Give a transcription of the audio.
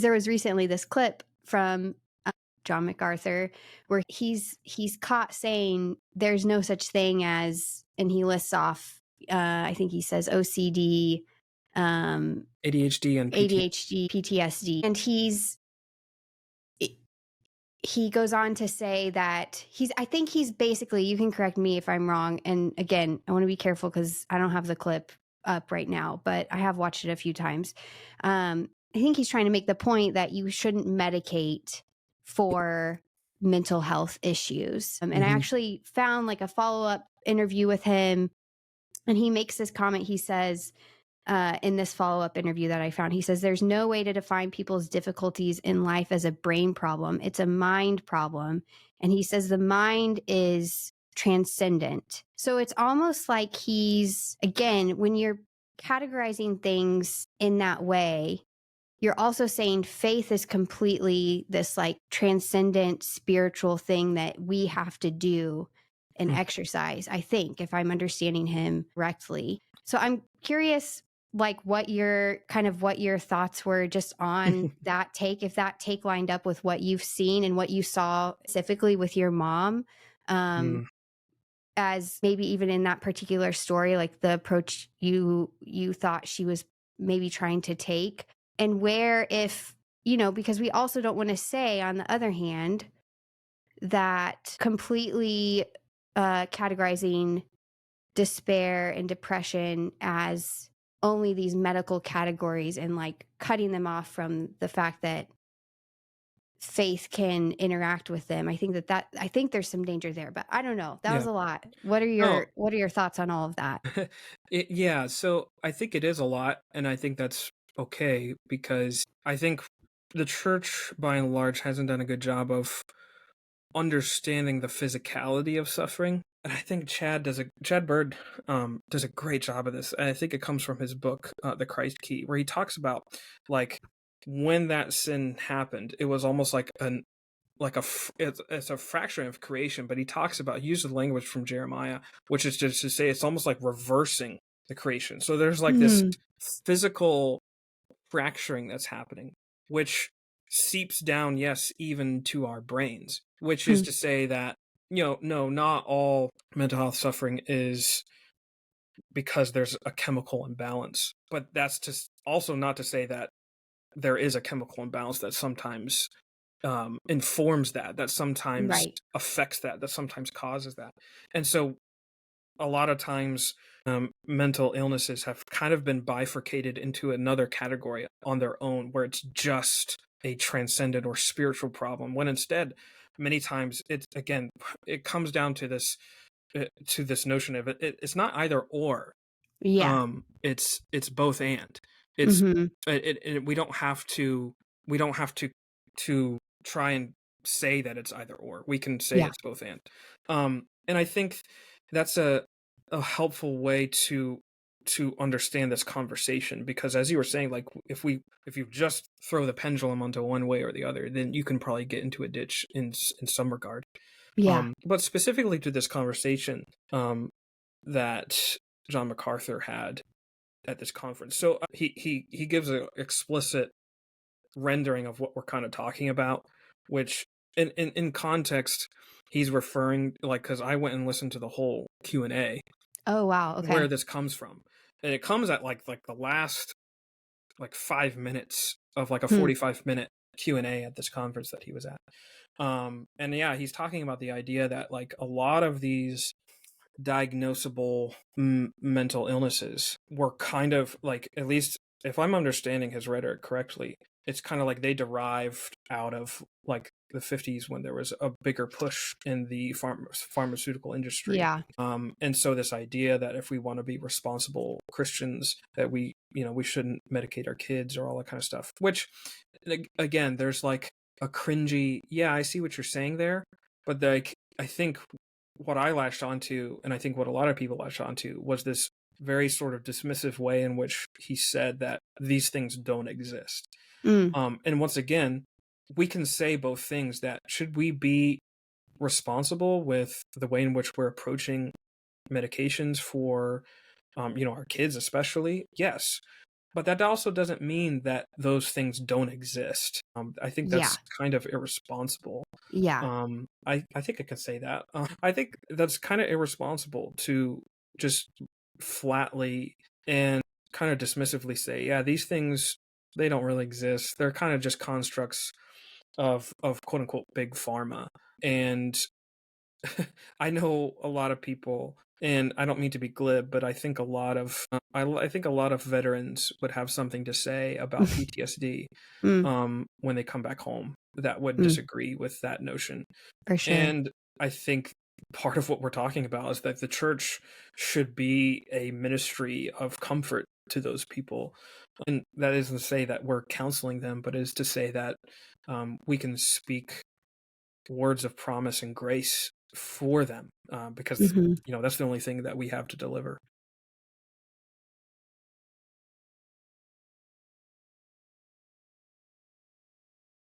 there was recently this clip from John MacArthur where he's caught saying there's no such thing as, and he lists off, I think he says OCD, ADHD and ADHD, PTSD, and he goes on to say that I think he's basically, you can correct me if I'm wrong, and again, I want to be careful because I don't have the clip up right now, but I have watched it a few times. I think he's trying to make the point that you shouldn't medicate for mental health issues. And I actually found like a follow-up interview with him, and he makes this comment. He says, in this follow-up interview that I found, he says, there's no way to define people's difficulties in life as a brain problem. It's a mind problem. And he says the mind is transcendent. So it's almost like he's, again, when you're categorizing things in that way, you're also saying faith is completely this like transcendent spiritual thing that we have to do and exercise, I think, if I'm understanding him correctly. So I'm curious, like what your thoughts were just on that take, if that take lined up with what you've seen and what you saw specifically with your mom, as maybe even in that particular story, like the approach you thought she was maybe trying to take, and where, if, because we also don't want to say, on the other hand, that completely categorizing despair and depression as only these medical categories and like cutting them off from the fact that faith can interact with them. I think I think there's some danger there, but I don't know. That was a lot. What are your thoughts on all of that? Yeah, so I think it is a lot, and I think that's okay, because I think the church, by and large, hasn't done a good job of understanding the physicality of suffering. And I think Chad Bird does a great job of this. And I think it comes from his book, The Christ Key, where he talks about like when that sin happened, it was almost like it's a fraction of creation. But he talks about, he uses the language from Jeremiah, which is just to say it's almost like reversing the creation. So there's like this physical fracturing that's happening, which seeps down, yes, even to our brains, which is to say that, no, not all mental health suffering is because there's a chemical imbalance. But that's just also not to say that there is a chemical imbalance that sometimes informs that sometimes affects that sometimes causes that. And so a lot of times mental illnesses have kind of been bifurcated into another category on their own, where it's just a transcendent or spiritual problem, when instead many times it comes down to this notion of it's not either or. It's both, and it's we don't have to try and say that it's either or. We can say it's both, and I think that's a helpful way to understand this conversation, because as you were saying, like if you just throw the pendulum onto one way or the other, then you can probably get into a ditch in some regard. But specifically to this conversation that John MacArthur had at this conference, so he gives an explicit rendering of what we're kind of talking about, which in context he's referring, like, because I went and listened to the whole Q&A. Oh wow, okay. Where this comes from, and it comes at like the last like 5 minutes of like a 45-minute Q&A at this conference that he was at. And yeah, he's talking about the idea that like a lot of these diagnosable mental illnesses were kind of like, at least if I'm understanding his rhetoric correctly, it's kind of like they derived out of like the 50s, when there was a bigger push in the pharmaceutical industry. And so this idea that if we want to be responsible Christians, that we shouldn't medicate our kids or all that kind of stuff, which again, there's like a cringy, yeah, I see what you're saying there, but like I think what I latched onto, and I think what a lot of people latched onto, was this very sort of dismissive way in which he said that these things don't exist. And once again, we can say both things, that should we be responsible with the way in which we're approaching medications for our kids especially? Yes. But that also doesn't mean that those things don't exist. I think Yeah. that's kind of irresponsible. Yeah. I think I can say that. I think that's kind of irresponsible to just flatly and kind of dismissively say, yeah, these things, they don't really exist. They're kind of just constructs of quote unquote big pharma. And I know a lot of people, and I don't mean to be glib, but I think a lot of I think a lot of veterans would have something to say about PTSD Mm, when they come back home that would mm, disagree with that notion. for sure. And I think part of what we're talking about is that the church should be a ministry of comfort to those people. And that isn't to say that we're counseling them, but is to say that we can speak words of promise and grace for them because Mhm. that's the only thing that we have to deliver.